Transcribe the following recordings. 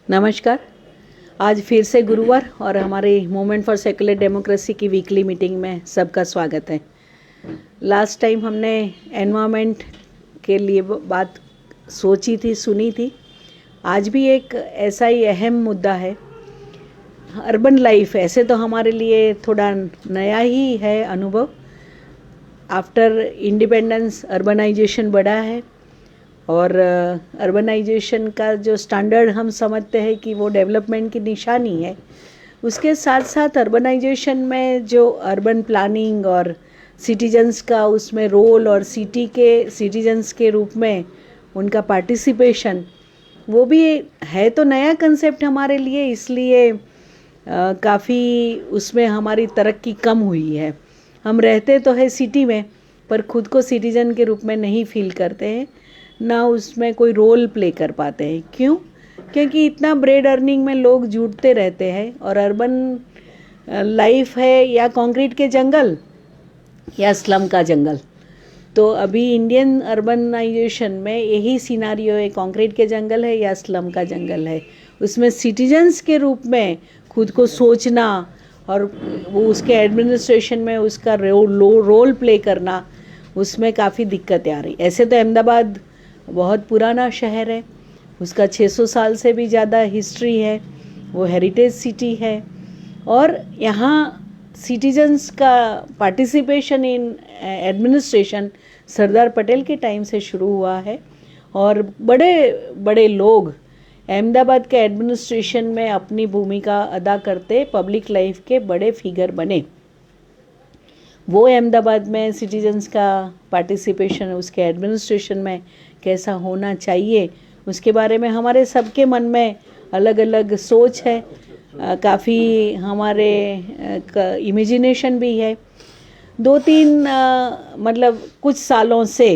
नमस्कार। आज फिर से गुरुवार और हमारी मूवमेंट फॉर सेकुलर डेमोक्रेसी की वीकली मीटिंग में सबका स्वागत है। लास्ट टाइम हमने एनवायरनमेंट के लिए बात सोची थी, सुनी थी। आज भी एक ऐसा ही अहम मुद्दा है, अर्बन लाइफ। ऐसे तो हमारे लिए थोड़ा नया ही है अनुभव। आफ्टर इंडिपेंडेंस अर्बनाइजेशन बढ़ा है और अर्बनाइजेशन का जो स्टैंडर्ड हम समझते हैं कि वो डेवलपमेंट की निशानी है, उसके साथ साथ अर्बनाइजेशन में जो अर्बन प्लानिंग और सिटीजन्स का उसमें रोल और सिटी के सिटीजन्स के रूप में उनका पार्टिसिपेशन, वो भी है तो नया कंसेप्ट हमारे लिए। इसलिए काफ़ी उसमें हमारी तरक्की कम हुई है। हम रहते तो है सिटी में, पर खुद को सिटीजन के रूप में नहीं फील करते हैं, ना उसमें कोई रोल प्ले कर पाते हैं। क्यों? क्योंकि इतना ब्रेड अर्निंग में लोग जुटते रहते हैं और अर्बन लाइफ है या कंक्रीट के जंगल या स्लम का जंगल। तो अभी इंडियन अर्बनाइजेशन में यही सिनारियो है, कंक्रीट के जंगल है या स्लम का जंगल है। उसमें सिटीजन्स के रूप में खुद को सोचना और वो उसके एडमिनिस्ट्रेशन में उसका रोल प्ले करना, उसमें काफ़ी दिक्कतें आ रही। ऐसे तो अहमदाबाद बहुत पुराना शहर है, उसका 600 साल से भी ज़्यादा हिस्ट्री है, वो हेरिटेज सिटी है और यहाँ सिटीजन्स का participation in administration Sardar Patel के टाइम से शुरू हुआ है और बड़े बड़े लोग अहमदाबाद के एडमिनिस्ट्रेशन में अपनी भूमिका अदा करते पब्लिक लाइफ के बड़े फिगर बने। वो अहमदाबाद में सिटीजन्स का पार्टिसिपेशन उसके एडमिनिस्ट्रेशन में कैसा होना चाहिए, उसके बारे में हमारे सबके मन में अलग अलग सोच है। काफ़ी हमारे इमेजिनेशन भी है। 2-3 मतलब कुछ सालों से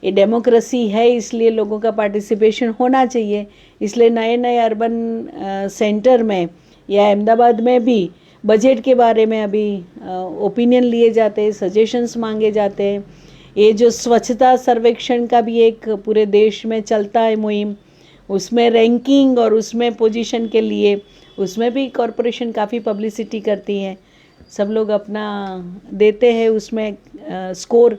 ये डेमोक्रेसी है, इसलिए लोगों का पार्टिसिपेशन होना चाहिए। इसलिए नए नए अर्बन सेंटर में या अहमदाबाद में भी बजट के बारे में अभी ओपिनियन लिए जाते हैं, सजेशंस मांगे जाते हैं। ये जो स्वच्छता सर्वेक्षण का भी एक पूरे देश में चलता है मुहिम, उसमें रैंकिंग और उसमें पोजीशन के लिए उसमें भी कॉरपोरेशन काफ़ी पब्लिसिटी करती है। सब लोग अपना देते हैं उसमें स्कोर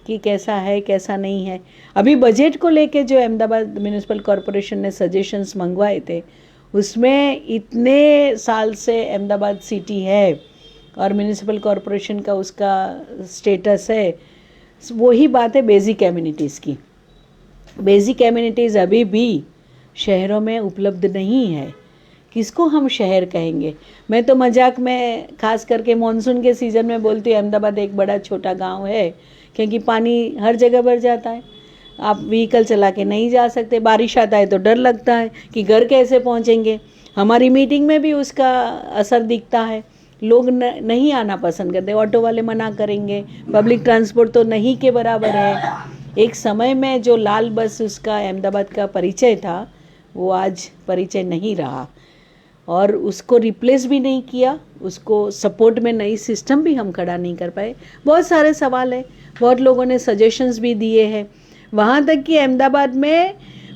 कि कैसा है कैसा नहीं है। अभी बजट को लेके जो अहमदाबाद म्यूनिसिपल कॉरपोरेशन ने सजेशंस मंगवाए थे, उसमें इतने साल से अहमदाबाद सिटी है और म्यूनिसिपल कॉरपोरेशन का उसका स्टेटस है, वही बात है बेसिक कम्युनिटीज़ की। बेसिक कम्युनिटीज़ अभी भी शहरों में उपलब्ध नहीं है। किसको हम शहर कहेंगे? मैं तो मजाक में खास करके मानसून के सीज़न में बोलती हूँ अहमदाबाद एक बड़ा छोटा गांव है, क्योंकि पानी हर जगह भर जाता है। आप व्हीकल चला के नहीं जा सकते, बारिश आता है तो डर लगता है कि घर कैसे पहुँचेंगे। हमारी मीटिंग में भी उसका असर दिखता है। लोग नहीं आना पसंद करते, ऑटो वाले मना करेंगे, पब्लिक ट्रांसपोर्ट तो नहीं के बराबर है। एक समय में जो लाल बस उसका अहमदाबाद का परिचय था, वो आज परिचय नहीं रहा और उसको रिप्लेस भी नहीं किया। उसको सपोर्ट में नई सिस्टम भी हम खड़ा नहीं कर पाए। बहुत सारे सवाल है, बहुत लोगों ने सजेशंस भी दिए हैं। वहाँ तक कि अहमदाबाद में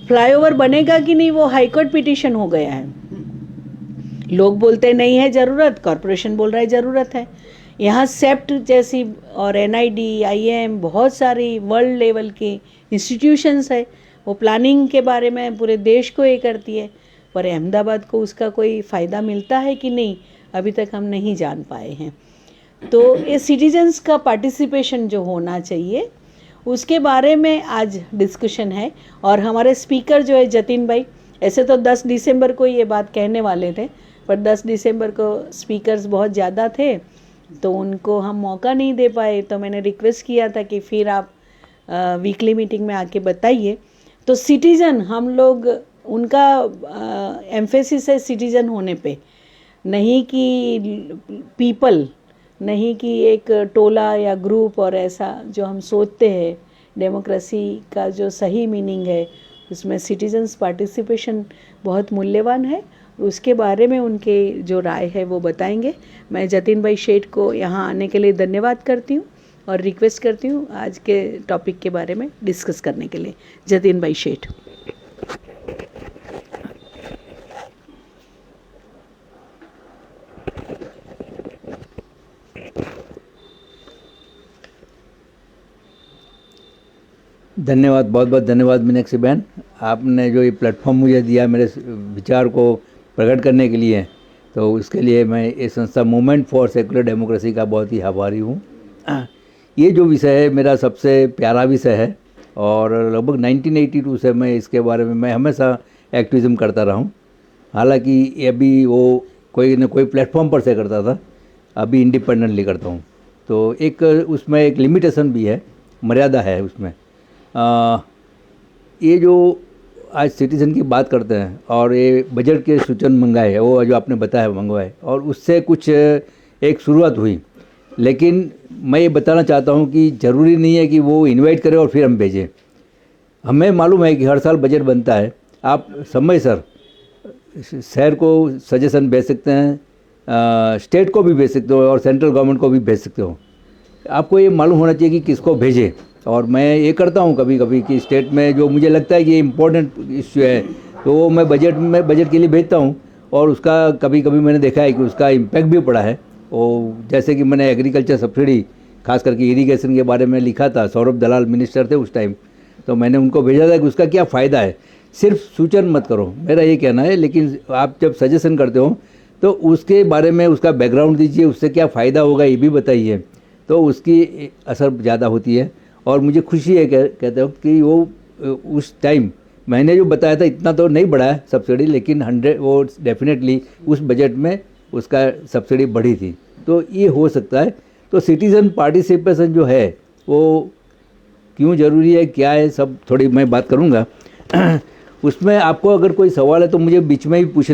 फ्लाईओवर बनेगा कि नहीं वो हाईकोर्ट पिटीशन हो गया है। लोग बोलते नहीं है ज़रूरत, कॉरपोरेशन बोल रहा है ज़रूरत है। यहाँ सेप्ट जैसी और NID, IIM बहुत सारी वर्ल्ड लेवल की इंस्टीट्यूशंस है, वो प्लानिंग के बारे में पूरे देश को ये करती है, पर अहमदाबाद को उसका कोई फ़ायदा मिलता है कि नहीं, अभी तक हम नहीं जान पाए हैं। तो ये सिटीजन्स का पार्टिसिपेशन जो होना चाहिए, उसके बारे में आज डिस्कशन है। और हमारे स्पीकर जो है जतिन भाई, ऐसे तो 10 दिसंबर को ये बात कहने वाले थे, पर 10 दिसंबर को स्पीकर्स बहुत ज़्यादा थे तो उनको हम मौका नहीं दे पाए। तो मैंने रिक्वेस्ट किया था कि फिर आप वीकली मीटिंग में आके बताइए। तो सिटीज़न, हम लोग उनका एम्फेसिस है सिटीज़न होने पे, नहीं कि पीपल, नहीं कि एक टोला या ग्रुप। और ऐसा जो हम सोचते हैं डेमोक्रेसी का जो सही मीनिंग है, उसमें सिटीजन्स पार्टिसिपेशन बहुत मूल्यवान है। उसके बारे में उनके जो राय है वो बताएंगे। मैं जतिन भाई शेठ को यहाँ आने के लिए धन्यवाद करती हूँ और रिक्वेस्ट करती हूँ आज के टॉपिक के बारे में डिस्कस करने के लिए। जतिन भाई शेठ। धन्यवाद, बहुत बहुत धन्यवाद मीनाक्षी बहन। आपने जो ये प्लेटफॉर्म मुझे दिया मेरे विचार को प्रकट करने के लिए, तो उसके लिए मैं ये संस्था मूवमेंट फॉर सेकुलर डेमोक्रेसी का बहुत ही आभारी हूँ। ये जो विषय है मेरा सबसे प्यारा विषय है और लगभग 1982 से मैं इसके बारे में मैं हमेशा एक्टिविज़म करता रहा हूँ। हालांकि ये अभी वो कोई न कोई प्लेटफॉर्म पर से करता था, अभी इंडिपेंडेंटली करता हूँ। तो एक उसमें एक लिमिटेशन भी है, मर्यादा है उसमें। ये जो आज सिटीज़न की बात करते हैं और ये बजट के सूचन मंगाए, वो जो आपने बताया मंगवाए, और उससे कुछ एक शुरुआत हुई। लेकिन मैं ये बताना चाहता हूँ कि ज़रूरी नहीं है कि वो इनवाइट करें और फिर हम भेजें। हमें मालूम है कि हर साल बजट बनता है, आप समय सर शहर को सजेशन भेज सकते हैं, स्टेट को भी भेज सकते हो और सेंट्रल गवर्नमेंट को भी भेज सकते हो। आपको ये मालूम होना चाहिए कि किसको भेजें। और मैं ये करता हूँ कभी कभी कि स्टेट में जो मुझे लगता है कि ये इम्पोर्टेंट इश्यू है तो वो मैं बजट के लिए भेजता हूँ, और उसका कभी कभी मैंने देखा है कि उसका इम्पैक्ट भी पड़ा है। वो जैसे कि मैंने एग्रीकल्चर सब्सिडी खास करके इरिगेशन के बारे में लिखा था, सौरभ दलाल मिनिस्टर थे उस टाइम, तो मैंने उनको भेजा था कि उसका क्या फ़ायदा है। सिर्फ सूचन मत करो, मेरा ये कहना है, लेकिन आप जब सजेशन करते हो तो उसके बारे में उसका बैकग्राउंड दीजिए, उससे क्या फ़ायदा होगा ये भी बताइए, तो उसकी असर ज़्यादा होती है। और मुझे खुशी है कहते हो कि वो उस टाइम मैंने जो बताया था इतना तो नहीं बढ़ा है सब्सिडी, लेकिन 100 वो डेफिनेटली उस बजट में उसका सब्सिडी बढ़ी थी। तो ये हो सकता है। तो सिटीज़न पार्टिसिपेशन जो है वो क्यों ज़रूरी है, क्या है, सब थोड़ी मैं बात करूँगा। उसमें आपको अगर कोई सवाल है तो मुझे बीच में ही पूछ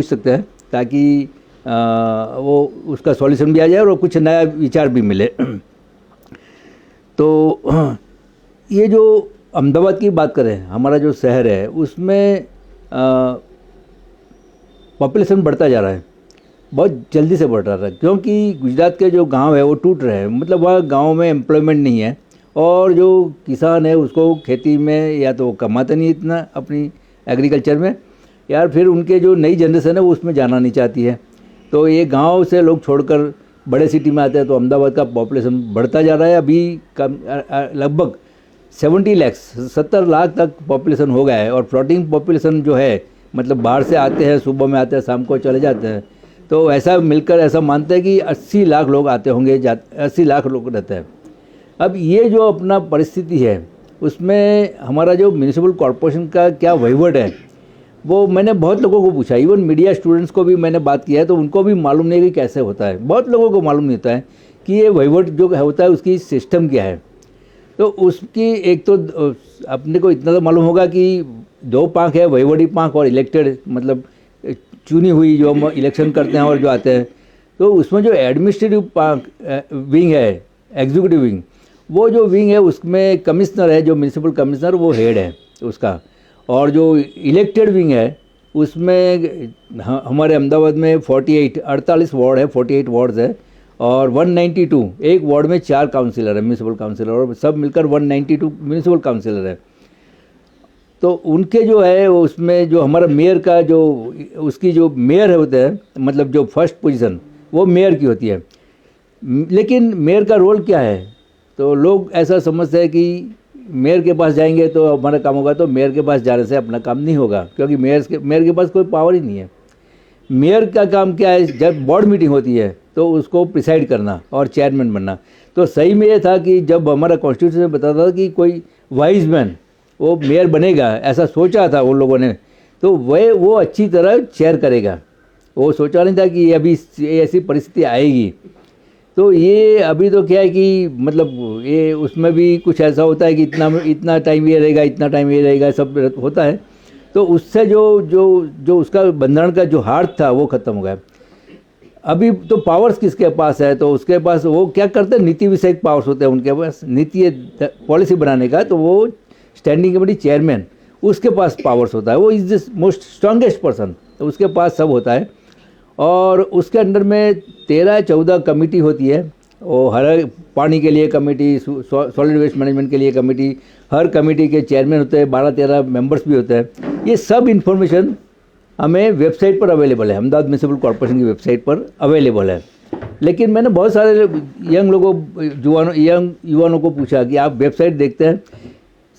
सकते हैं, ताकि वो उसका सॉल्यूशन भी आ जाए और कुछ नया विचार भी मिले। तो ये जो अहमदाबाद की बात करें, हमारा जो शहर है उसमें पॉपुलेशन बढ़ता जा रहा है, बहुत जल्दी से बढ़ रहा है, क्योंकि गुजरात के जो गांव है वो टूट रहे हैं। मतलब वह गांव में एम्प्लॉयमेंट नहीं है, और जो किसान है उसको खेती में या तो कमाता नहीं इतना अपनी एग्रीकल्चर में, या फिर उनके जो नई जनरेशन है वो उसमें जाना नहीं चाहती है। तो ये गांव से लोग छोड़कर बड़े सिटी में आते हैं, तो अहमदाबाद का पॉपुलेशन बढ़ता जा रहा है। अभी लगभग 70 लाख तक पॉपुलेशन हो गया है। और फ्लोटिंग पॉपुलेशन जो है, मतलब बाहर से आते हैं, सुबह में आते हैं, शाम को चले जाते हैं, तो ऐसा मिलकर ऐसा मानते हैं कि 80 लाख लोग आते होंगे, 80 लाख लोग रहते हैं। अब ये जो अपना परिस्थिति है उसमें हमारा जो म्यूनिसिपल कॉरपोरेशन का क्या वहीवट है, वो मैंने बहुत लोगों को पूछा, इवन मीडिया स्टूडेंट्स को भी मैंने बात किया है, तो उनको भी मालूम नहीं कि कैसे होता है। बहुत लोगों को मालूम नहीं होता है कि ये वहीवट जो होता है उसकी सिस्टम क्या है। तो उसकी एक तो अपने को इतना तो मालूम होगा कि 2 पाँख है, वहीवटी पाँख और इलेक्टेड, मतलब चुनी हुई जो हम इलेक्शन करते हैं और जो आते हैं। तो उसमें जो एडमिनिस्ट्रेटिव पार्ट विंग है, एग्जीक्यूटिव विंग, वो जो विंग है उसमें कमिश्नर है, जो म्यूनिसिपल कमिश्नर वो हेड है उसका। और जो इलेक्टेड विंग है उसमें हमारे अहमदाबाद में 48 वार्ड है, 48 वार्ड्स है, और 192 एक वार्ड में 4 काउंसिलर है, म्यूनिसिपल काउंसिलर, और सब मिलकर 192 म्यूनिसिपल काउंसिलर है। तो उनके जो है उसमें जो हमारा मेयर का जो उसकी जो मेयर होते हैं, मतलब जो फर्स्ट पोजीशन वो मेयर की होती है। लेकिन मेयर का रोल क्या है, तो लोग ऐसा समझते हैं कि मेयर के पास जाएंगे तो हमारा काम होगा, तो मेयर के पास जाने से अपना काम नहीं होगा, क्योंकि मेयर के पास कोई पावर ही नहीं है। मेयर का काम क्या है, जब बोर्ड मीटिंग होती है तो उसको प्रिसाइड करना और चेयरमैन बनना। तो सही में ये था कि जब हमारा कॉन्स्टिट्यूशन में बताता था कि कोई वाइज मैन वो मेयर बनेगा, ऐसा सोचा था उन लोगों ने, तो वो अच्छी तरह चेयर करेगा। वो सोचा नहीं था कि अभी ऐसी परिस्थिति आएगी। तो ये अभी तो क्या है कि मतलब ये उसमें भी कुछ ऐसा होता है कि इतना टाइम ये रहेगा, इतना टाइम ये रहेगा, सब होता है। तो उससे जो उसका बंधन का जो हार्ट था वो ख़त्म हो गया। अभी तो पावर्स किसके पास है, तो उसके पास वो क्या करते हैं, नीति विषयक पावर्स होते हैं उनके पास, नीति पॉलिसी बनाने का। तो वो स्टैंडिंग कमेटी चेयरमैन, उसके पास पावर्स होता है, वो is the most strongest person, तो उसके पास सब होता है। और उसके अंडर में 13-14 कमेटी होती है, और हर पानी के लिए कमेटी, सॉलिड वेस्ट मैनेजमेंट के लिए कमेटी, हर कमेटी के चेयरमैन होते हैं, 12-13 मेंबर्स भी होते हैं। ये सब इन्फॉर्मेशन हमें वेबसाइट पर अवेलेबल है, अहमदाबाद म्यूनिसिपल कॉर्पोरेशन की वेबसाइट पर अवेलेबल है। लेकिन मैंने बहुत सारे यंग युवानों को पूछा कि आप वेबसाइट देखते हैं,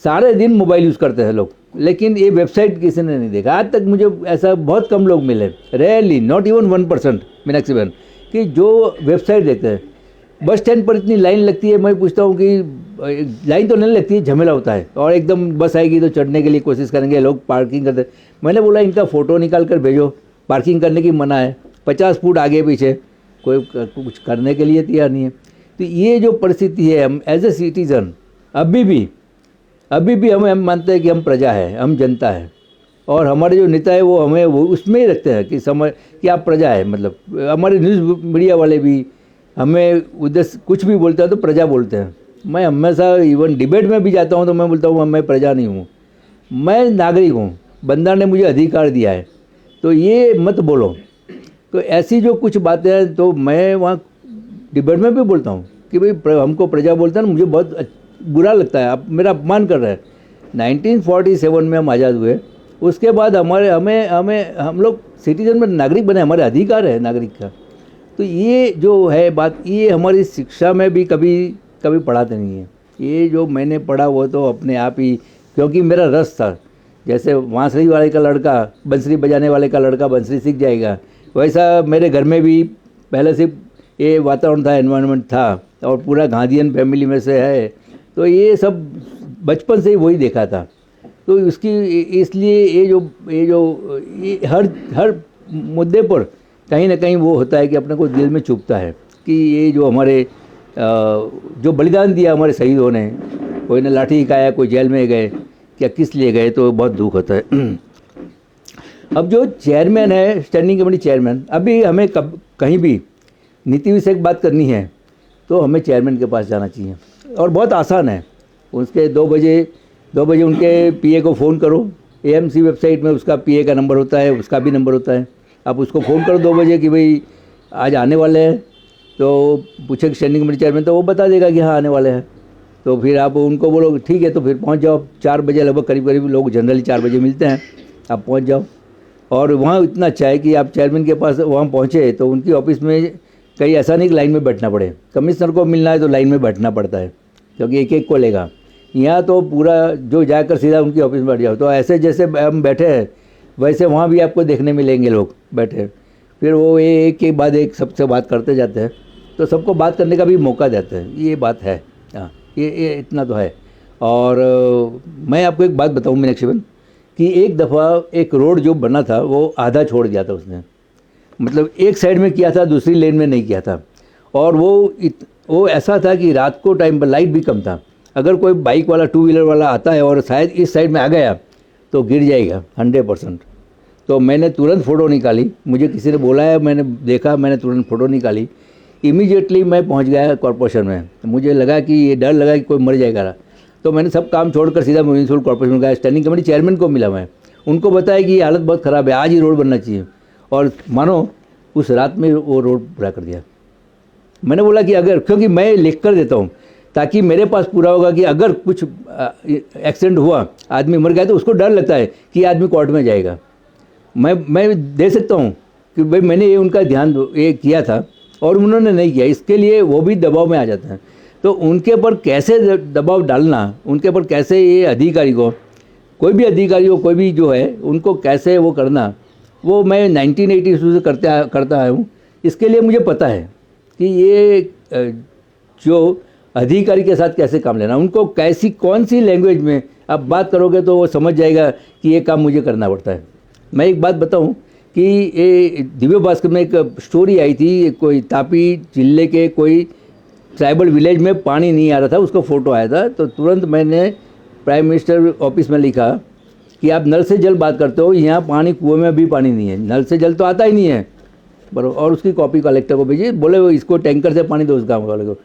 सारे दिन मोबाइल यूज़ करते हैं लोग, लेकिन ये वेबसाइट किसी ने नहीं देखा। आज तक मुझे ऐसा बहुत कम लोग मिले, रेयरली, नॉट इवन 1%, मीनाक्षी बहन, कि जो वेबसाइट देखते हैं। बस स्टैंड पर इतनी लाइन लगती है, मैं पूछता हूँ कि लाइन तो नहीं लगती है, झमेला होता है, और एकदम बस आएगी तो चढ़ने के लिए कोशिश करेंगे, लोग पार्किंग करते। मैंने बोला इनका फ़ोटो निकाल कर भेजो, पार्किंग करने की मना है, 50 फुट आगे पीछे, कोई कुछ करने के लिए तैयार नहीं है। तो ये जो परिस्थिति है, हम एज ए सिटीज़न अभी भी हम मानते हैं कि हम प्रजा है, हम जनता है, और हमारे जो नेता है वो हमें वो उसमें ही रखते हैं कि समझ कि आप प्रजा है। मतलब हमारे न्यूज़ मीडिया वाले भी हमें उद्देश्य कुछ भी बोलते हैं तो प्रजा बोलते हैं। मैं हमेशा इवन डिबेट में भी जाता हूँ तो मैं बोलता हूँ मैं प्रजा नहीं हूँ, मैं नागरिक हूँ, बंदा ने मुझे अधिकार दिया है, तो ये मत बोलो। तो ऐसी जो कुछ बातें हैं तो मैं वहाँ डिबेट में भी बोलता हूँ कि भाई हमको प्रजा बोलता है ना, मुझे बहुत बुरा लगता है, आप मेरा अपमान कर रहे हैं। 1947 में हम आज़ाद हुए, उसके बाद हम लोग सिटीजन में नागरिक बने, हमारे अधिकार है नागरिक का। तो ये जो है बात, ये हमारी शिक्षा में भी कभी पढ़ाते नहीं है। ये जो मैंने पढ़ा वो तो अपने आप ही, क्योंकि मेरा रस था, जैसे बांसुरी वाले का लड़का, बंसरी बजाने वाले का लड़का बंसरी सीख जाएगा, वैसा मेरे घर में भी पहले से ये वातावरण था, एनवायरनमेंट था, और पूरा गांधीयन फैमिली में से है, तो ये सब बचपन से ही वही देखा था। तो इसलिए ये हर मुद्दे पर कहीं ना कहीं वो होता है कि अपने को दिल में चुभता है कि ये जो हमारे जो बलिदान दिया हमारे शहीदों ने, कोई ने लाठी खाया, कोई जेल में गए, क्या किस लिए गए, तो बहुत दुख होता है। अब जो चेयरमैन है, स्टैंडिंग कमेटी चेयरमैन, अभी हमें कहीं भी नीति विषयक बात करनी है तो हमें चेयरमैन के पास जाना चाहिए, और बहुत आसान है। उसके 2 बजे उनके पीए को फ़ोन करो, एएमसी वेबसाइट में उसका पीए का नंबर होता है, उसका भी नंबर होता है, आप उसको फ़ोन करो 2 बजे कि भाई आज आने वाले हैं, तो पूछे कि स्टैंडिंग कमेटी चेयरमैन, तो वो बता देगा कि हाँ आने वाले हैं। तो फिर आप उनको बोलो ठीक है, तो फिर पहुंच जाओ 4 बजे लगभग, करीब लोग जनरली 4 बजे मिलते हैं, आप पहुंच जाओ। और वहाँ इतना अच्छा है कि आप चेयरमैन के पास वहाँ पहुँचे तो उनकी ऑफिस में कहीं ऐसा नहीं कि लाइन में बैठना पड़े, कमिश्नर को मिलना है तो लाइन में बैठना पड़ता है, क्योंकि एक को लेगा। यहाँ तो पूरा जो जाकर सीधा उनकी ऑफिस में बैठ जाओ, तो ऐसे जैसे हम बैठे हैं वैसे वहाँ भी आपको देखने मिलेंगे लोग बैठे, फिर वो एक के बाद एक सबसे बात करते जाते हैं, तो सबको बात करने का भी मौका देते हैं, ये बात है। हाँ, ये इतना तो है। और मैं आपको एक बात बताऊँ मीनाक्षी बहन, कि एक दफ़ा एक रोड जो बना था वो आधा छोड़ दिया था उसने, मतलब एक साइड में किया था, दूसरी लेन में नहीं किया था, और वो ऐसा था कि रात को टाइम पर लाइट भी कम था, अगर कोई बाइक वाला 2 व्हीलर वाला आता है और शायद इस साइड में आ गया तो गिर जाएगा 100%। तो मैंने तुरंत फ़ोटो निकाली, मुझे किसी ने बोला है, मैंने देखा, मैंने तुरंत फ़ोटो निकाली, इमीडिएटली मैं पहुंच गया कॉर्पोरेशन में। मुझे लगा कि ये डर लगा कि कोई मर जाएगा, तो मैंने सब काम छोड़कर सीधा म्यूनसिपल कॉर्पोरेशन में गया, स्टैंडिंग कमेटी चेयरमैन को मिला, मैं उनको बताया कि ये हालत बहुत ख़राब है, आज ही रोड बनना चाहिए, और मानो उस रात में वो रोड पूरा कर दिया। मैंने बोला कि अगर, क्योंकि मैं लिख कर देता हूँ ताकि मेरे पास पूरा होगा कि अगर कुछ एक्सीडेंट हुआ, आदमी मर गया, तो उसको डर लगता है कि आदमी कोर्ट में जाएगा। मैं दे सकता हूँ कि भाई मैंने ये उनका ध्यान ये किया था और उन्होंने नहीं किया, इसके लिए वो भी दबाव में आ जाते हैं। तो उनके ऊपर कैसे दबाव डालना, उनके ऊपर कैसे ये अधिकारी को, कोई भी अधिकारी हो, कोई भी जो है, उनको कैसे वो करना, वो मैं 1980 से करता आया हूँ। इसके लिए मुझे पता है कि ये जो अधिकारी के साथ कैसे काम लेना, उनको कैसी कौन सी लैंग्वेज में आप बात करोगे तो वो समझ जाएगा कि ये काम मुझे करना पड़ता है। मैं एक बात बताऊं कि ये दिव्य भास्कर में एक स्टोरी आई थी, कोई तापी जिले के कोई ट्राइबल विलेज में पानी नहीं आ रहा था, उसका फ़ोटो आया था, तो तुरंत मैंने प्राइम मिनिस्टर ऑफिस में लिखा कि आप नल से जल बात करते हो, यहाँ पानी कुएं में भी पानी नहीं है, नल से जल तो आता ही नहीं है, बराबर। और उसकी कॉपी कलेक्टर को भेजी, बोले वो इसको टैंकर से पानी दो उस गाँव वाले को।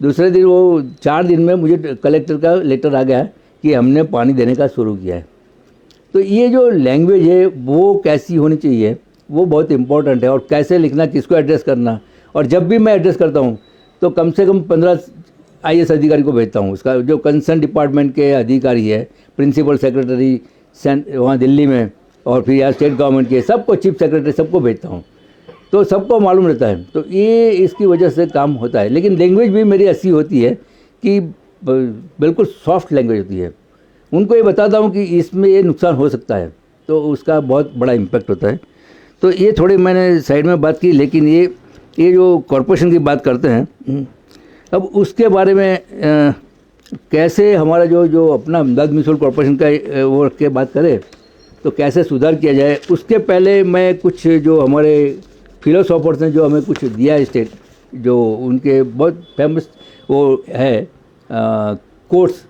दूसरे दिन, वो 4 दिन में मुझे कलेक्टर का लेटर आ गया कि हमने पानी देने का शुरू किया है। तो ये जो लैंग्वेज है वो कैसी होनी चाहिए, वो बहुत इम्पोर्टेंट है, और कैसे लिखना, किसको एड्रेस करना। और जब भी मैं एड्रेस करता हूँ तो कम से कम 15 IAS अधिकारी को भेजता हूँ, उसका जो कंसर्न डिपार्टमेंट के अधिकारी है, प्रिंसिपल सेक्रेटरी वहाँ दिल्ली में, और फिर यहाँ स्टेट गवर्नमेंट के सबको, चीफ सेक्रेटरी सबको भेजता हूँ, तो सबको मालूम रहता है। तो ये इसकी वजह से काम होता है। लेकिन लैंग्वेज भी मेरी ऐसी होती है कि बिल्कुल सॉफ्ट लैंग्वेज होती है, उनको ये बताता हूँ कि इसमें ये नुकसान हो सकता है, तो उसका बहुत बड़ा इम्पैक्ट होता है। तो ये थोड़ी मैंने साइड में बात की, लेकिन ये जो कॉरपोरेशन की बात करते हैं, अब उसके बारे में कैसे हमारा जो अपना अहमदाबाद म्यूनसिपल कॉरपोरेशन का वो के बात करें तो कैसे सुधार किया जाए, उसके पहले मैं कुछ जो हमारे फिलोसोफर्स ने जो हमें कुछ दिया है स्टेट, जो उनके बहुत फेमस वो है कोर्स,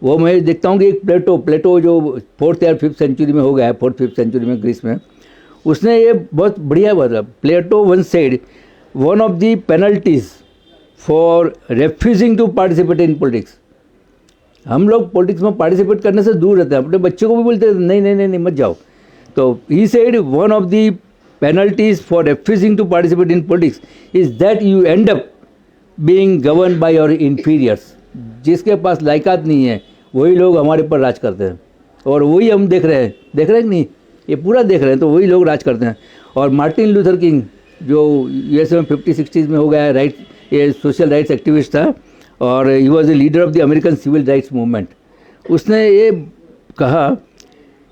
वो मैं देखता हूँ कि एक प्लेटो जो 4th या 5th सेंचुरी में हो गया है, 4th 5th सेंचुरी में ग्रीस में, उसने ये बहुत बढ़िया बात, Plato once said one of the penalties for refusing to participate in politics. हम लोग पॉलिटिक्स में पार्टिसिपेट करने से दूर रहते हैं, अपने बच्चों को भी बोलते हैं नहीं मत जाओ। तो he said one of the penalties for refusing to participate in politics is that you end up being govern by your inferiors. जिसके पास लायकात नहीं है वही लोग हमारे ऊपर राज करते हैं, और वही हम देख रहे हैं कि नहीं, ये पूरा देख रहे हैं, तो वही लोग राज करते हैं। और मार्टिन लूथर किंग जो यूएसए में 50-60s में हो गया है, ये सोशल राइट्स एक्टिविस्ट था, और ही was the leader of the American civil rights movement. उसने ये कहा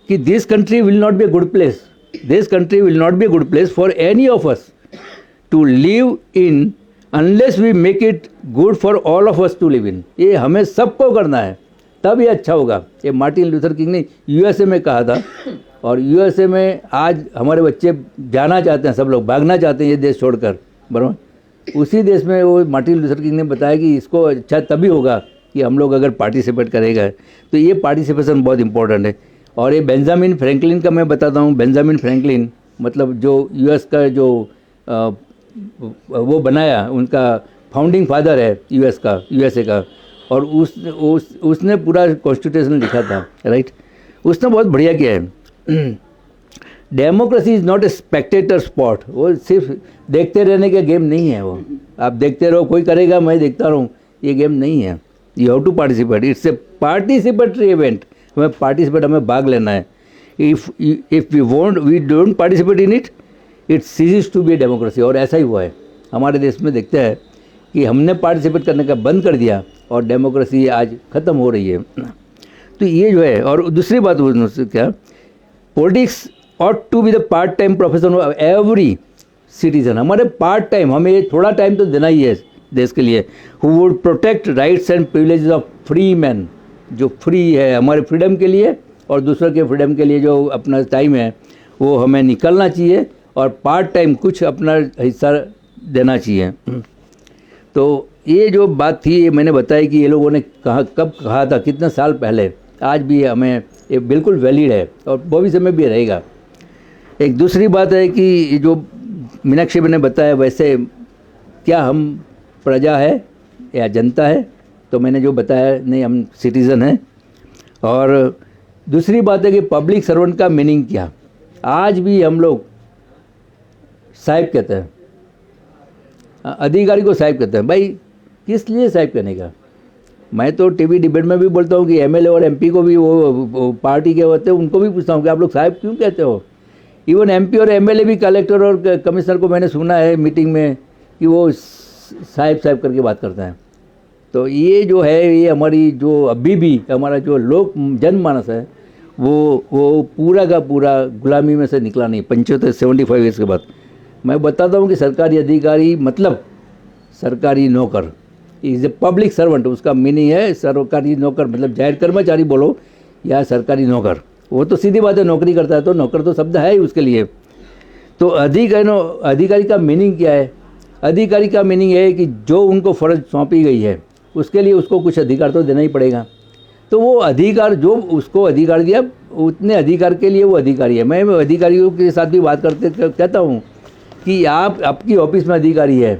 कि this country will not be a good place, this country will not be a good place for any of us to live in unless we make it good for all of us to live in. ये हमें सबको करना है, तब ये अच्छा होगा। ये मार्टिन लूथर किंग ने यूएसए में कहा था, और यूएसए में आज हमारे बच्चे जाना चाहते हैं, सब लोग भागना चाहते हैं ये देश छोड़कर, बराबर। उसी देश में वो मार्टिन लूथर किंग ने बताया कि इसको अच्छा तभी होगा कि हम लोग अगर पार्टिसिपेट करेगा। तो ये पार्टिसिपेशन बहुत इंपॉर्टेंट है। और ये बेंजामिन फ्रैंकलिन का मैं बताता हूँ। बेंजामिन फ्रैंकलिन मतलब जो यूएस का जो वो बनाया, उनका फाउंडिंग फादर है यूएसए का, और उसने पूरा कॉन्स्टिट्यूशन लिखा था, राइट। उसने बहुत बढ़िया किया है। Democracy is not a Spectator spot. वो सिर्फ देखते रहने का गेम नहीं है। वो आप देखते रहो, कोई करेगा मैं देखता रहूँ, ये गेम नहीं है। You have to participate, it's a participatory event. हमें भाग लेना है। If we don't participate in it, it ceases to be a democracy. और ऐसा ही हुआ है हमारे देश में। देखते हैं कि हमने पार्टिसिपेट करने का बंद कर दिया और डेमोक्रेसी आज ख़त्म हो रही है। तो ये जो है, और दूसरी बात क्या, politics ought to be the part time profession of every citizen। हमारे पार्ट टाइम, हमें ये थोड़ा टाइम तो देना ही है देश के लिए। who would protect rights and privileges of free men, जो फ्री है हमारे फ्रीडम के लिए और दूसरों के फ्रीडम के लिए जो अपना टाइम है वो हमें निकलना चाहिए, और पार्ट टाइम कुछ अपना हिस्सा देना चाहिए। तो ये जो बात थी ये मैंने बताई कि ये लोगों ने कब कहा था, कितने साल पहले, आज भी हमें ये बिल्कुल वैलिड है और भविष्य में भी रहेगा। एक दूसरी बात है कि जो मीनाक्षी ने बताया, वैसे क्या हम प्रजा है या जनता है, तो मैंने जो बताया नहीं, हम सिटीज़न हैं। और दूसरी बात है कि पब्लिक सर्वेंट का मीनिंग क्या। आज भी हम लोग साहिब कहते हैं, अधिकारी को साहिब कहते हैं। भाई किस लिए साहिब कहने का? मैं तो टीवी डिबेट में भी बोलता हूँ कि एमएलए और एमपी को भी वो पार्टी के होते हैं, उनको भी पूछता हूँ कि आप लोग साहिब क्यों कहते हो। इवन एमपी और एमएलए भी कलेक्टर और कमिश्नर को मैंने सुना है मीटिंग में कि वो साहिब करके बात करते हैं। तो ये जो है, ये हमारी जो अभी भी हमारा जो लोक जनमानस है वो पूरा का पूरा गुलामी में से निकला नहीं। 75 ईयर्स के बाद मैं बताता हूँ कि सरकारी अधिकारी मतलब सरकारी नौकर, इज़ ए पब्लिक सर्वेंट। उसका मीनिंग है सरकारी नौकर, मतलब जाहिर कर्मचारी बोलो या सरकारी नौकर। वो तो सीधी बात है, नौकरी करता है तो नौकर तो शब्द है ही उसके लिए। तो अधिकारी का मीनिंग क्या है? अधिकारी का मीनिंग है कि जो उनको फ़र्ज सौंपी गई है उसके लिए उसको कुछ अधिकार तो देना ही पड़ेगा। तो वो अधिकार जो उसको अधिकार दिया, उतने अधिकार के लिए वो अधिकारी है। मैं अधिकारियों के साथ भी बात करते कहता हूँ कि आप आपकी ऑफिस में अधिकारी है,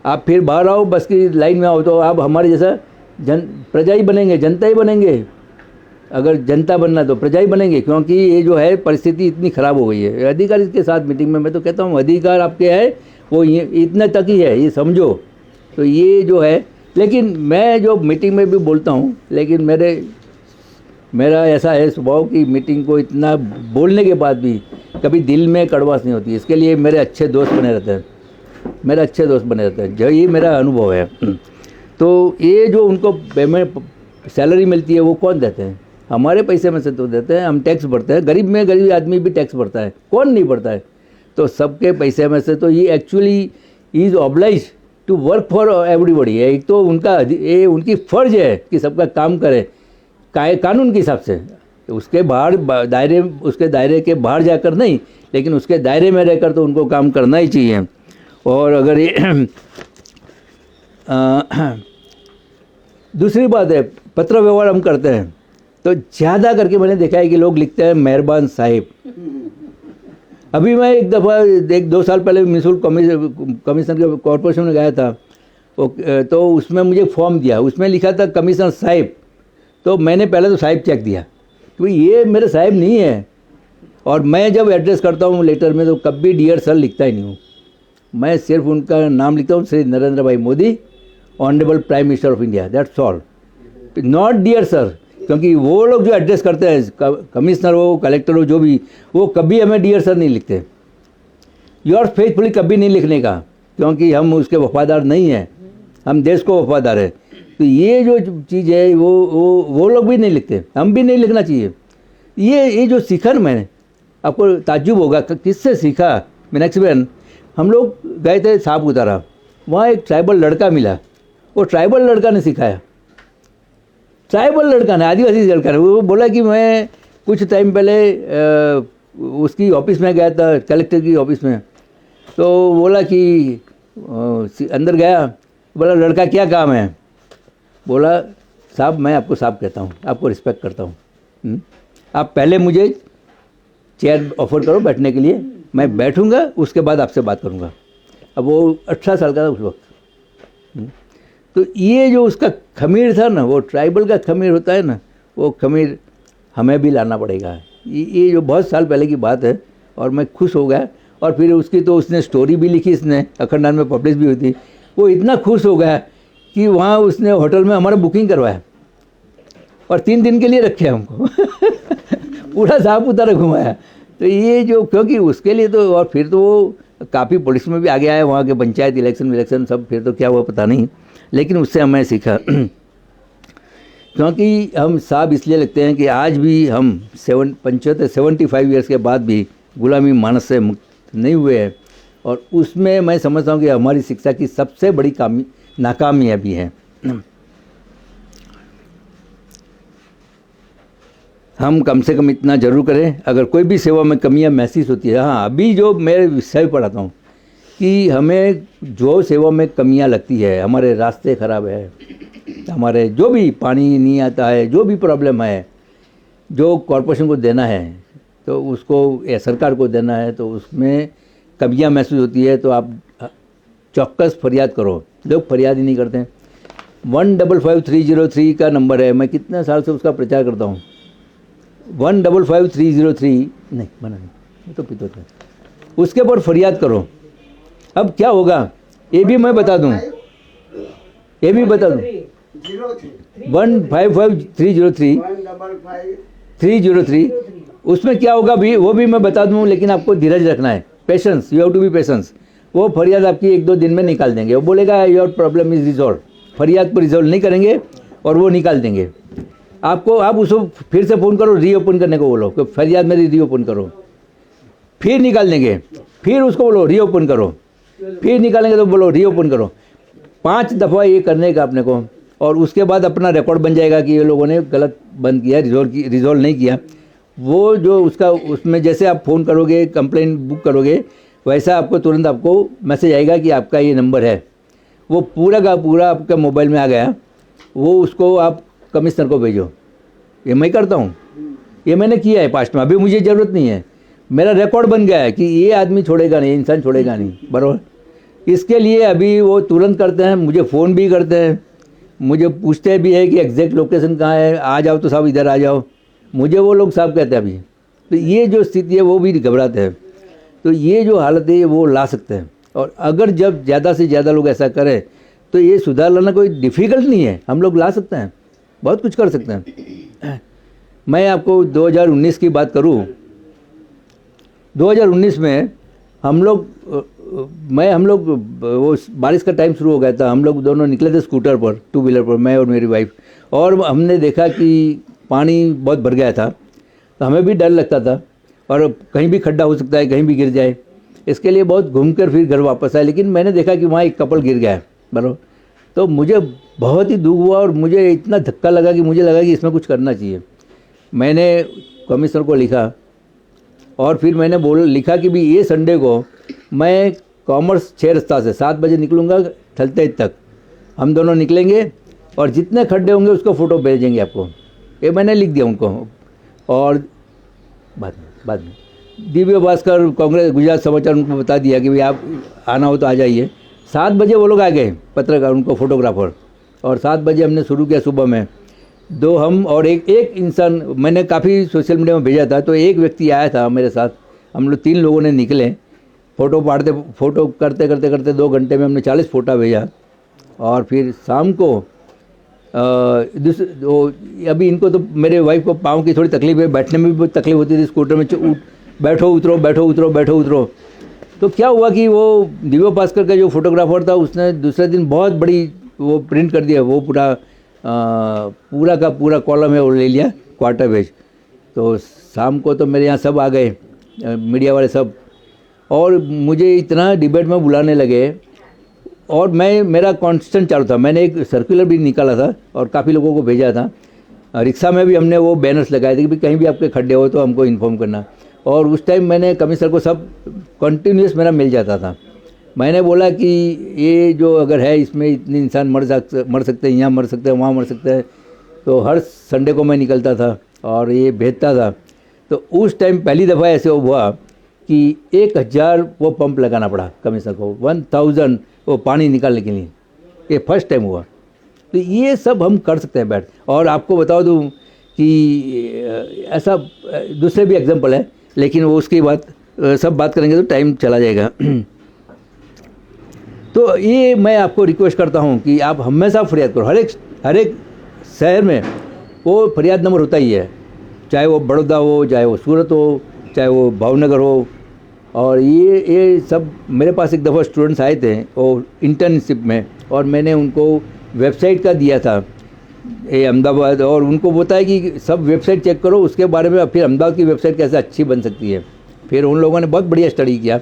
आप फिर बाहर आओ, बस की लाइन में आओ तो आप हमारे जैसा प्रजा ही बनेंगे, जनता ही बनेंगे। अगर जनता बनना तो प्रजा ही बनेंगे, क्योंकि ये जो है परिस्थिति इतनी ख़राब हो गई है। अधिकारी के साथ मीटिंग में मैं तो कहता हूँ अधिकार आपके है वो ये इतने तक ही है, ये समझो। तो ये जो है, लेकिन मैं जो मीटिंग में भी बोलता हूँ, लेकिन मेरा ऐसा है स्वभाव कि मीटिंग को इतना बोलने के बाद भी कभी दिल में कड़वास नहीं होती। इसके लिए मेरे अच्छे दोस्त बने रहते हैं, जो ये मेरा अनुभव है। तो ये जो उनको पेमेंट सैलरी मिलती है वो कौन देते हैं? हमारे पैसे में से तो देते हैं, हम टैक्स भरते हैं, गरीब में गरीब आदमी भी टैक्स भरता है, कौन नहीं भरता है। तो सबके पैसे में से तो ये actually is oblige to work for everybody है। एक तो उनका ये उनकी फ़र्ज है कि सबका काम करे कानून के हिसाब से, उसके बाहर दायरे, उसके दायरे के बाहर जाकर नहीं, लेकिन उसके दायरे में रहकर तो उनको काम करना ही चाहिए। और अगर ये दूसरी बात है, पत्र व्यवहार हम करते हैं तो ज़्यादा करके मैंने देखा है कि लोग लिखते हैं मेहरबान साहिब। अभी मैं एक दफ़ा 1-2 साल पहले म्यूनसिपल कमिश्नर के कॉरपोरेशन में गया था, तो उसमें मुझे फॉर्म दिया, उसमें लिखा था कमिश्नर साहिब। तो मैंने पहले तो साहिब चेक दिया क्योंकि ये मेरे साहिब नहीं है, और मैं जब एड्रेस करता हूँ लेटर में तो कभी डियर सर लिखता ही नहीं हूँ, मैं सिर्फ उनका नाम लिखता हूँ, Shri Narendra bhai Modi, honourable prime minister of India, that's all, not dear sir. क्योंकि वो लोग जो एड्रेस करते हैं, कमिश्नर हो, कलेक्टर हो, जो भी, वो कभी हमें डियर सर नहीं लिखते। योर फेथफुली कभी नहीं लिखने का, क्योंकि हम उसके वफादार नहीं हैं, हम देश को वफादार है। तो ये जो चीज़ है वो लोग भी नहीं लिखते, हम भी नहीं लिखना चाहिए। ये जो सीखा ना मैंने, आपको ताज्जुब होगा किससे सीखा। मैंने एक्सपीरियंस, हम लोग गए थे सापुतारा, वहाँ एक ट्राइबल लड़का मिला, वो ट्राइबल लड़का ने सिखाया, ट्राइबल लड़का ने, आदिवासी लड़का ने। वो बोला कि मैं कुछ टाइम पहले उसकी ऑफिस में गया था, कलेक्टर की ऑफिस में, तो बोला कि अंदर गया, बोला लड़का क्या काम है, बोला साहब मैं आपको साहब कहता हूँ, आपको रिस्पेक्ट करता हूँ, आप पहले मुझे चेयर ऑफर करो बैठने के लिए, मैं बैठूंगा, उसके बाद आपसे बात करूंगा। अब वो 18 साल का था उस वक्त। तो ये जो उसका खमीर था ना, वो ट्राइबल का खमीर होता है ना, वो खमीर हमें भी लाना पड़ेगा। ये जो बहुत साल पहले की बात है, और मैं खुश हो गया। और फिर उसकी तो उसने स्टोरी भी लिखी, इसने अखंडान में पब्लिश भी हुई थी। वो इतना खुश हो गया कि वहाँ उसने होटल में हमारा बुकिंग करवाया और 3 दिन के लिए रखे हमको पूरा सापुतारा घुमाया। तो ये जो, क्योंकि उसके लिए तो, और फिर तो वो काफ़ी पुलिस में भी आ गया है, वहाँ के पंचायत इलेक्शन सब, फिर तो क्या हुआ पता नहीं, लेकिन उससे हमें सीखा। क्योंकि हम साहब इसलिए लगते हैं कि आज भी हम 75 ईयर्स के बाद भी गुलामी मानस से मुक्त नहीं हुए हैं, और उसमें मैं समझता हूँ कि हमारी शिक्षा की सबसे बड़ी नाकामयाबी है। हम कम से कम इतना जरूर करें, अगर कोई भी सेवा में कमियां महसूस होती है, हाँ अभी जो मैं विषय पढ़ाता हूँ कि हमें जो सेवा में कमियां लगती है, हमारे रास्ते ख़राब है, हमारे जो भी पानी नहीं आता है, जो भी प्रॉब्लम है, जो कॉरपोरेशन को देना है तो उसको, या सरकार को देना है, तो उसमें कमियां महसूस होती है, तो आप चौक्कस फरियाद करो। लोग फरियाद ही नहीं करते हैं। 155303 का नंबर है, मैं कितने साल से उसका प्रचार करता हूँ। 155303 नहीं बना नहीं, तो पितो थे, उसके ऊपर फरियाद करो। अब क्या होगा ये भी मैं बता दूं, 155303 उसमें क्या होगा भी, वो भी मैं बता दूं, लेकिन आपको धीरज रखना है, patience, you have to be patience. वो फरियाद आपकी 1-2 दिन में निकाल देंगे। वो बोलेगा योर प्रॉब्लम इज रिजॉल्व, फरियाद को रिजॉल्व नहीं करेंगे और वो निकाल देंगे आपको। आप उसको फिर से फ़ोन करो, रीओपन करने को बोलो कि फरियाद मेरी रीओपन करो, फिर निकाल देंगे। फिर उसको बोलो रीओपन करो, फिर निकालेंगे तो बोलो रीओपन करो। 5 दफ़ा ये करने का अपने को, और उसके बाद अपना रिकॉर्ड बन जाएगा कि ये लोगों ने गलत बंद किया, रिजॉल्व नहीं किया। वो जो उसका, उसमें जैसे आप फ़ोन करोगे, कंप्लेंट बुक करोगे, वैसा आपको तुरंत आपको मैसेज आएगा कि आपका ये नंबर है। वो पूरा का पूरा आपका मोबाइल में आ गया, वो उसको आप कमिश्नर को भेजो। ये मैं करता हूँ, ये मैंने किया है पास्ट में, अभी मुझे ज़रूरत नहीं है, मेरा रिकॉर्ड बन गया है कि ये आदमी छोड़ेगा नहीं, इंसान छोड़ेगा नहीं, बराबर। इसके लिए अभी वो तुरंत करते हैं, मुझे फ़ोन भी करते हैं, मुझे पूछते भी है कि एग्जैक्ट लोकेशन कहाँ है, आ जाओ तो साहब इधर आ जाओ, मुझे वो लोग साहब कहते हैं अभी। तो ये जो स्थिति है वो भी घबराते हैं। तो ये जो हालत है वो ला सकते हैं, और अगर जब ज़्यादा से ज़्यादा लोग ऐसा करें तो ये सुधार लाना कोई डिफ़िकल्ट नहीं है, हम लोग ला सकते हैं, बहुत कुछ कर सकते हैं। मैं आपको 2019 की बात करूं, 2019 में हम लोग वो बारिश का टाइम शुरू हो गया था, हम लोग दोनों निकले थे स्कूटर पर, 2 व्हीलर पर, मैं और मेरी वाइफ, और हमने देखा कि पानी बहुत भर गया था, तो हमें भी डर लगता था और कहीं भी खड्डा हो सकता है, कहीं भी गिर जाए, इसके लिए बहुत घूम कर फिर घर वापस आए। लेकिन मैंने देखा कि वहाँ एक कपल गिर गया है बराबर, तो मुझे बहुत ही दुख हुआ और मुझे इतना धक्का लगा कि मुझे लगा कि इसमें कुछ करना चाहिए। मैंने कमिश्नर को लिखा और फिर मैंने लिखा कि भी ये संडे को मैं कॉमर्स 6 रास्ता से 7 बजे निकलूँगा थलतेज तक, हम दोनों निकलेंगे और जितने खड्डे होंगे उसको फ़ोटो भेजेंगे आपको। ये मैंने लिख दिया उनको। और बाद में दिव्य भास्कर, कांग्रेस, गुजरात समाचार उनको बता दिया कि भाई आप आना हो तो आ जाइए। 7 बजे वो लोग आ गए, पत्रकार, उनको फोटोग्राफर, और 7 बजे हमने शुरू किया सुबह में। 2 हम और एक इंसान, मैंने काफ़ी सोशल मीडिया में भेजा था, तो एक व्यक्ति आया था मेरे साथ, हम लोग 3 लोगों ने निकले, फ़ोटो करते 2 घंटे में हमने 40 फ़ोटो भेजा। और फिर शाम को अभी इनको तो मेरे वाइफ को पाँव की थोड़ी तकलीफ है, बैठने में भी बहुत तकलीफ होती थी, स्कूटर में बैठो उतरो। तो क्या हुआ कि वो दिव्य भास्कर का जो फोटोग्राफर था उसने दूसरे दिन बहुत बड़ी वो प्रिंट कर दिया, वो पूरा का पूरा कॉलम है वो ले लिया, क्वार्टर पेज। तो शाम को तो मेरे यहाँ सब आ गए, मीडिया वाले सब, और मुझे इतना डिबेट में बुलाने लगे। और मेरा कॉन्स्टेंट चालू था, मैंने एक सर्कुलर भी निकाला था और काफ़ी लोगों को भेजा था। रिक्शा में भी हमने वो बैनर्स लगाए थे कि भाई कहीं भी आपके खड्डे हो तो हमको इन्फॉर्म करना। और उस टाइम मैंने कमिश्नर को सब कंटिन्यूस मेरा मिल जाता था। मैंने बोला कि ये जो अगर है इसमें इतने इंसान मर सकते हैं, यहाँ मर सकते हैं, वहाँ मर सकते हैं। तो हर संडे को मैं निकलता था और ये भेजता था। तो उस टाइम पहली दफ़ा ऐसे हुआ कि 1000 वो पंप लगाना पड़ा कमिश्नर को, 1000 वो पानी निकालने के लिए। ये फर्स्ट टाइम हुआ। तो ये सब हम कर सकते हैं बैठ। और आपको बता दूं कि ऐसा दूसरे भी एग्जांपल है, लेकिन वो उसकी बात सब बात करेंगे तो टाइम चला जाएगा। तो ये मैं आपको रिक्वेस्ट करता हूँ कि आप हमेशा फरियाद करो। हर एक शहर में वो फरियाद नंबर होता ही है, चाहे वो बड़ौदा हो, चाहे वो सूरत हो, चाहे वो भावनगर हो। और ये सब मेरे पास एक दफ़ा स्टूडेंट्स आए थे वो इंटर्नशिप में, और मैंने उनको वेबसाइट का दिया था ये अहमदाबाद, और उनको बताया कि सब वेबसाइट चेक करो, उसके बारे में फिर अहमदाबाद की वेबसाइट कैसे अच्छी बन सकती है। फिर उन लोगों ने बहुत बढ़िया स्टडी किया,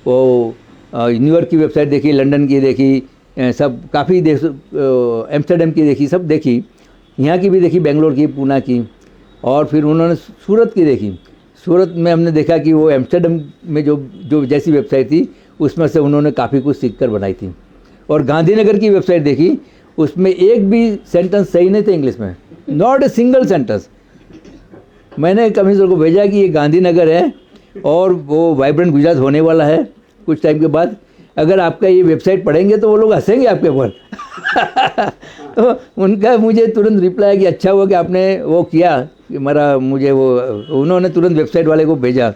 वो न्यूयॉर्क की वेबसाइट देखी, लंदन की देखी, सब काफ़ी देश, एम्स्टर्डम की देखी, सब देखी, यहाँ की भी देखी, बेंगलोर की, पूना की। और फिर उन्होंने सूरत की देखी। सूरत में हमने देखा कि वो एम्स्टर्डम में जो जैसी वेबसाइट थी उसमें से उन्होंने काफ़ी कुछ सीख कर बनाई थी। और गांधीनगर की वेबसाइट देखी, उसमें एक भी सेंटेंस सही नहीं थे इंग्लिश में, नॉट ए सिंगल सेंटेंस। मैंने कमिश्नर को भेजा कि ये गांधीनगर है और वो वाइब्रेंट गुजरात होने वाला है कुछ टाइम के बाद, अगर आपका ये वेबसाइट पढ़ेंगे तो वो लोग हंसेंगे आपके ऊपर। तो उनका मुझे तुरंत रिप्लाई कि अच्छा हुआ कि आपने वो किया कि मुझे वो, उन्होंने तुरंत वेबसाइट वाले को भेजा।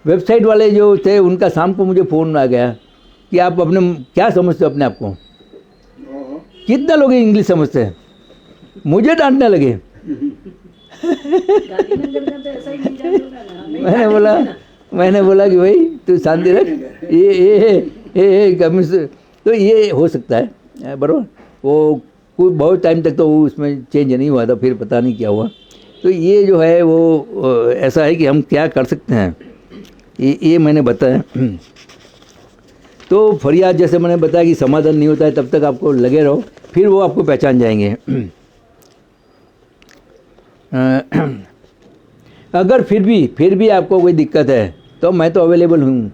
वेबसाइट वाले जो थे उनका शाम को मुझे फ़ोन आ गया कि आप अपने क्या समझते हो अपने आप को, कितना लोग इंग्लिश समझते हैं, मुझे डांटने लगे। मैंने बोला कि भाई तू शांति रख, ये कमिश्नर, तो ये हो सकता है बराबर। वो कोई बहुत टाइम तक तो उसमें चेंज नहीं हुआ था, फिर पता नहीं क्या हुआ। तो ये जो है वो ऐसा है कि हम क्या कर सकते हैं, ये मैंने बताया। तो फरियाद जैसे मैंने बताया कि समाधान नहीं होता है, तब तक आपको लगे रहो, फिर वो आपको पहचान जाएंगे। अगर फिर भी आपको कोई दिक्कत है तो मैं तो अवेलेबल हूँ,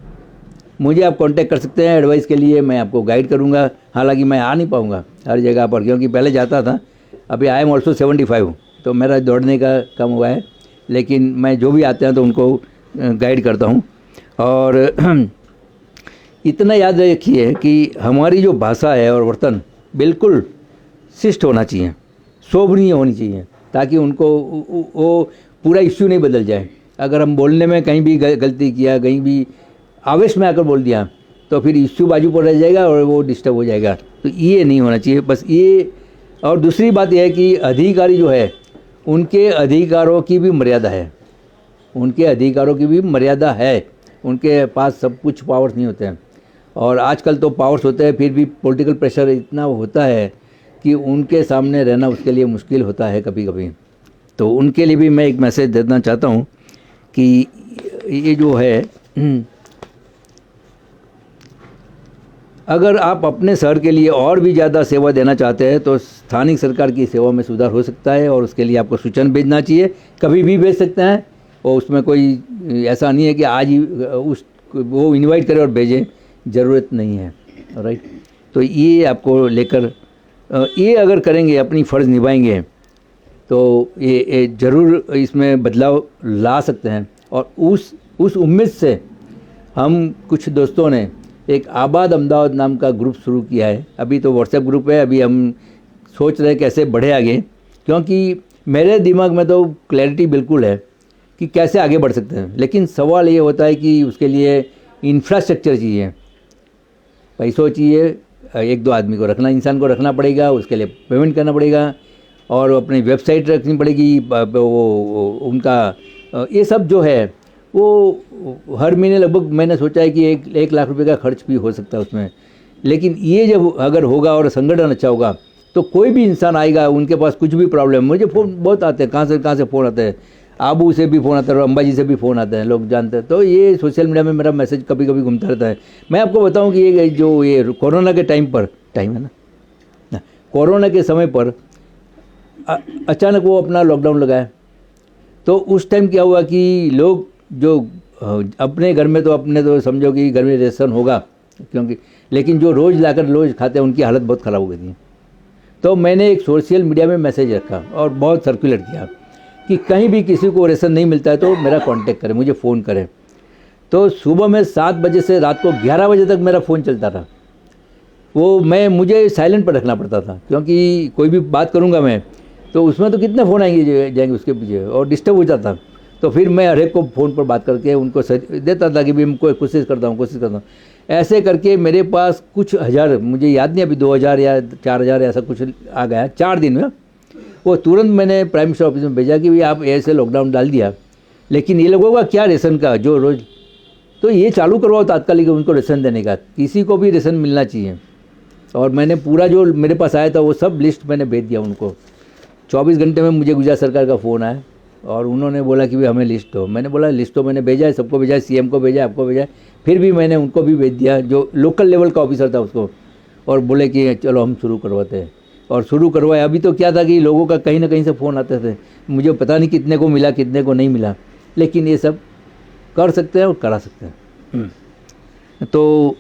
मुझे आप कांटेक्ट कर सकते हैं एडवाइस के लिए, मैं आपको गाइड करूँगा। हालांकि मैं आ नहीं पाऊँगा हर जगह पर, क्योंकि पहले जाता था, अभी आई एम ऑल्सो 75, तो मेरा दौड़ने का कम हुआ है, लेकिन मैं जो भी आते हैं तो उनको गाइड करता हूँ। और इतना याद रखिए कि हमारी जो भाषा है और वर्तन बिल्कुल शिष्ट होना चाहिए, शोभनीय होनी चाहिए, ताकि उनको वो पूरा इश्यू नहीं बदल जाए। अगर हम बोलने में कहीं भी गलती किया, कहीं भी आवेश में आकर बोल दिया, तो फिर इश्यू बाजू पर रह जाएगा और वो डिस्टर्ब हो जाएगा। तो ये नहीं होना चाहिए बस ये। और दूसरी बात यह है कि अधिकारी जो है उनके अधिकारों की भी मर्यादा है, उनके अधिकारों की भी मर्यादा है, उनके पास सब कुछ पावर्स नहीं होते हैं। और आजकल तो पावर्स होते हैं, फिर भी पॉलिटिकल प्रेशर इतना होता है कि उनके सामने रहना उसके लिए मुश्किल होता है कभी कभी। तो उनके लिए भी मैं एक मैसेज देना चाहता हूँ कि ये जो है अगर आप अपने शहर के लिए और भी ज़्यादा सेवा देना चाहते हैं तो स्थानिक सरकार की सेवा में सुधार हो सकता है, और उसके लिए आपको सूचना भेजना चाहिए, कभी भी भेज सकते हैं, और उसमें कोई ऐसा नहीं है कि आज ही वो इनवाइट करें और भेजें, ज़रूरत नहीं है। राइट, तो ये आपको लेकर ये अगर करेंगे, अपनी फ़र्ज़ निभाएंगे, तो ये ज़रूर इसमें बदलाव ला सकते हैं। और उस उम्मीद से हम कुछ दोस्तों ने एक आबाद अहमदाबाद नाम का ग्रुप शुरू किया है। अभी तो व्हाट्सएप ग्रुप है, अभी हम सोच रहे हैं कैसे बढ़े आगे, क्योंकि मेरे दिमाग में तो क्लैरिटी बिल्कुल है कि कैसे आगे बढ़ सकते हैं, लेकिन सवाल ये होता है कि उसके लिए इंफ्रास्ट्रक्चर चाहिए, पैसों चाहिए, एक दो आदमी को रखना, इंसान को रखना पड़ेगा, उसके लिए पेमेंट करना पड़ेगा, और अपनी वेबसाइट रखनी पड़ेगी, वो उनका ये सब जो है वो हर महीने लगभग मैंने सोचा है कि 1 लाख रुपए का खर्च भी हो सकता है उसमें। लेकिन ये जब अगर होगा और संगठन अच्छा होगा तो कोई भी इंसान आएगा, उनके पास कुछ भी प्रॉब्लम, मुझे फ़ोन बहुत आते हैं, कहाँ से फ़ोन आते हैं, आबू से भी फ़ोन आता है और अंबाजी से भी फ़ोन आते हैं, लोग जानते हैं। तो ये सोशल मीडिया में मेरा मैसेज कभी कभी घूमता रहता है। मैं आपको बताऊं कि ये जो ये कोरोना के टाइम है ना, कोरोना के समय पर अचानक वो अपना लॉकडाउन लगाया, तो उस टाइम क्या हुआ कि लोग जो अपने घर में, तो अपने तो समझो कि घर में रेशन होगा, क्योंकि लेकिन जो रोज़ लाकर रोज़ खाते हैं उनकी हालत बहुत ख़राब हो गई थी। तो मैंने एक सोशल मीडिया में मैसेज रखा और बहुत सर्कुलेट किया कि कहीं भी किसी को रेशन नहीं मिलता है तो मेरा कांटेक्ट करें, मुझे फ़ोन करें। तो सुबह में 7 बजे से रात को 11 बजे तक मेरा फ़ोन चलता था। वो मुझे साइलेंट पर रखना पड़ता था, क्योंकि कोई भी बात करूँगा मैं तो उसमें तो कितने फ़ोन जाएंगे उसके पीछे, और डिस्टर्ब हो जाता। तो फिर मैं हर एक को फ़ोन पर बात करके उनको देता था कि भी मैं कोशिश करता हूँ। ऐसे करके मेरे पास कुछ हज़ार, मुझे याद नहीं अभी 2000 या 4000 ऐसा कुछ आ गया 4 दिन में। वो तुरंत मैंने प्राइम मिनिस्टर ऑफिस में भेजा कि भाई आप ऐसे लॉकडाउन डाल दिया, लेकिन ये लोगों का क्या रेशन का जो रोज़, तो ये चालू करवाओ तात्कालिक उनको रेशन देने का, किसी को भी रेशन मिलना चाहिए। और मैंने पूरा जो मेरे पास आया था वो सब लिस्ट मैंने भेज दिया उनको। 24 घंटे में मुझे गुजरात सरकार का फ़ोन आया और उन्होंने बोला कि भाई हमें लिस्ट दो। मैंने बोला लिस्ट तो मैंने भेजा है, सबको भेजा है, सीएम को भेजा है, आपको भेजा है, फिर भी मैंने उनको भी भेज दिया जो लोकल लेवल का ऑफिसर था उसको, और बोले कि चलो हम शुरू करवाते हैं। और शुरू करवाए। अभी तो क्या था कि लोगों का कहीं ना कहीं से फ़ोन आते थे, मुझे पता नहीं कितने को मिला कितने को नहीं मिला, लेकिन ये सब कर सकते हैं और करा सकते हैं। तो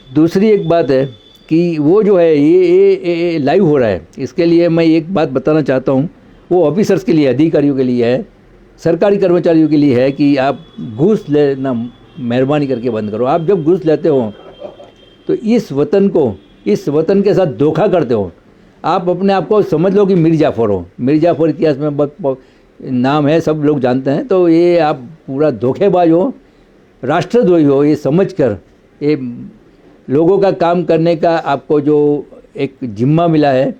दूसरी एक बात है कि वो जो है ये लाइव हो रहा है, इसके लिए मैं एक बात बताना चाहता हूँ, वो ऑफिसर्स के लिए, अधिकारियों के लिए है, सरकारी कर्मचारियों के लिए है कि आप घूस लेना मेहरबानी करके बंद करो। आप जब घूस लेते हो तो इस वतन के साथ धोखा करते हो। आप अपने आप को समझ लो कि मीर जाफ़र हो। मीर जाफ़र इतिहास में बहुत नाम है, सब लोग जानते हैं। तो ये आप पूरा धोखेबाज हो, राष्ट्रद्रोही हो, ये समझकर ये लोगों का काम करने का आपको जो एक जिम्मा मिला है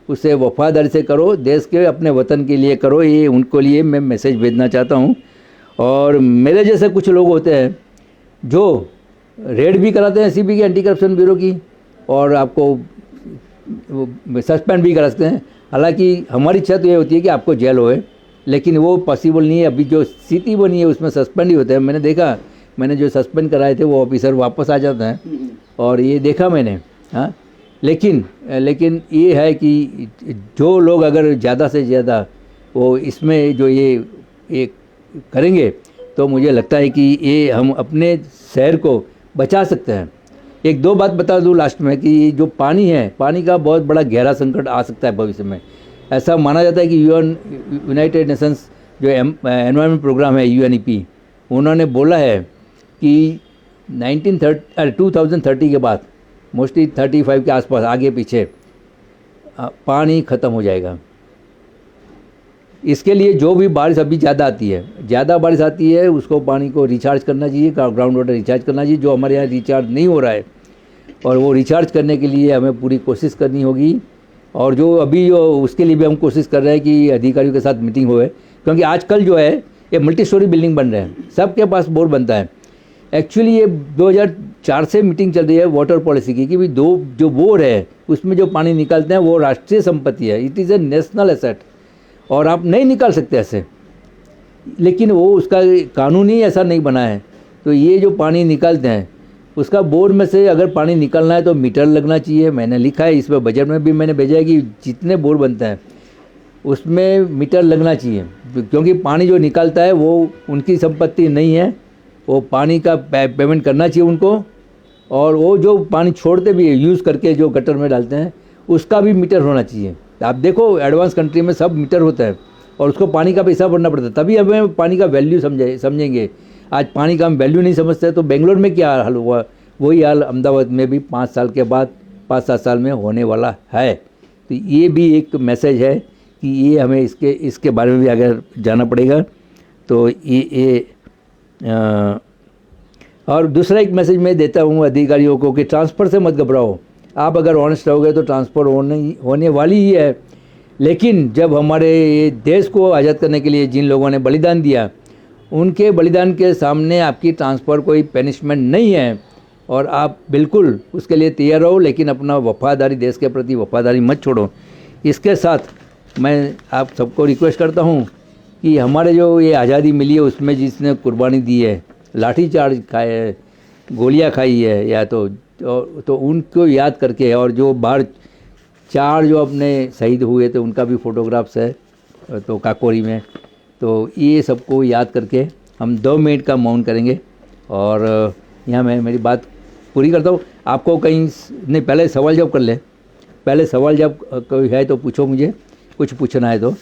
उसे वफादारी से करो, देश के अपने वतन के लिए करो। ये उनको लिए मैं मैसेज भेजना चाहता हूँ। और मेरे जैसे कुछ लोग होते हैं जो रेड भी कराते हैं सीबी की, एंटी करप्शन ब्यूरो की, और आपको सस्पेंड भी करा सकते हैं। हालांकि हमारी इच्छा तो ये होती है कि आपको जेल होए, लेकिन वो पॉसिबल नहीं है। अभी जो स्थिति बनी है उसमें सस्पेंड ही होते हैं। मैंने देखा, मैंने जो सस्पेंड कराए थे वो ऑफिसर वापस आ जाते हैं, और ये देखा मैंने। हाँ, लेकिन ये है कि जो लोग अगर ज़्यादा से ज़्यादा वो इसमें जो ये करेंगे तो मुझे लगता है कि ये हम अपने शहर को बचा सकते हैं। एक दो बात बता दूं लास्ट में कि जो पानी है, पानी का बहुत बड़ा गहरा संकट आ सकता है भविष्य में। ऐसा माना जाता है कि यूनाइटेड नेशंस जो एनवायरनमेंट प्रोग्राम है UNEP, उन्होंने बोला है कि 2030 के बाद, मोस्टली 35 के आसपास, आगे पीछे पानी ख़त्म हो जाएगा। इसके लिए जो भी बारिश अभी ज़्यादा आती है उसको पानी को रिचार्ज करना चाहिए, ग्राउंड वाटर रिचार्ज करना चाहिए, जो हमारे यहाँ रिचार्ज नहीं हो रहा है, और वो रिचार्ज करने के लिए हमें पूरी कोशिश करनी होगी। और जो अभी उसके लिए भी हम कोशिश कर रहे हैं कि अधिकारियों के साथ मीटिंग होए, क्योंकि आजकल जो है ये मल्टी स्टोरी बिल्डिंग बन रहे हैं, सबके पास बोर बनता है। एक्चुअली ये 2004 से मीटिंग चल रही है वाटर पॉलिसी की, कि भी जो बोर है उसमें जो पानी निकालते हैं वो राष्ट्रीय संपत्ति है, it is a national asset. और आप नहीं निकाल सकते ऐसे, लेकिन वो उसका कानून ही ऐसा नहीं बना है। तो ये जो पानी निकालते हैं उसका बोर में से अगर पानी निकलना है तो मीटर लगना चाहिए। मैंने लिखा है इसमें, बजट में भी मैंने भेजा है कि जितने बोर बनते हैं उसमें मीटर लगना चाहिए, क्योंकि पानी जो निकलता है वो उनकी संपत्ति नहीं है, वो पानी का पेमेंट करना चाहिए उनको। और वो जो पानी छोड़ते भी है यूज़ करके जो गटर में डालते हैं उसका भी मीटर होना चाहिए। आप देखो एडवांस कंट्री में सब मीटर होता है और उसको पानी का पैसा भरना पड़ता है, तभी हमें पानी का वैल्यू समझेंगे। आज पानी का हम वैल्यू नहीं समझते। तो बेंगलोर में क्या हाल हुआ, वही हाल अहमदाबाद में भी 5 साल के बाद 5-7 साल में होने वाला है। तो ये भी एक मैसेज है कि ये हमें इसके बारे में भी अगर जाना पड़ेगा। तो ये और दूसरा एक मैसेज मैं देता हूँ अधिकारियों को कि ट्रांसफ़र से मत घबराओ। आप अगर ऑनेस्ट रहोगे तो ट्रांसफ़र होने वाली ही है। लेकिन जब हमारे ये देश को आज़ाद करने के लिए जिन लोगों ने बलिदान दिया, उनके बलिदान के सामने आपकी ट्रांसफ़र कोई पनिशमेंट नहीं है और आप बिल्कुल उसके लिए तैयार रहो, लेकिन अपना वफादारी, देश के प्रति वफादारी मत छोड़ो। इसके साथ मैं आप सबको रिक्वेस्ट करता हूँ कि हमारे जो ये आज़ादी मिली है उसमें जिसने कुर्बानी दी है, लाठीचार्ज खाए है, गोलियाँ खाई है या तो उनको याद करके, और जो बाहर 4 जो अपने शहीद हुए थे उनका भी फ़ोटोग्राफ्स है तो काकोरी में। तो ये सबको याद करके हम 2 मिनट का मौन करेंगे। और यहाँ मैं मेरी बात पूरी करता हूँ। आपको कहीं नहीं, पहले सवाल जवाब कर ले, पहले सवाल जवाब कोई है तो पूछो, मुझे कुछ पूछना है तो,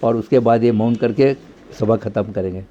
और उसके बाद ये मौन करके सभा ख़त्म करेंगे।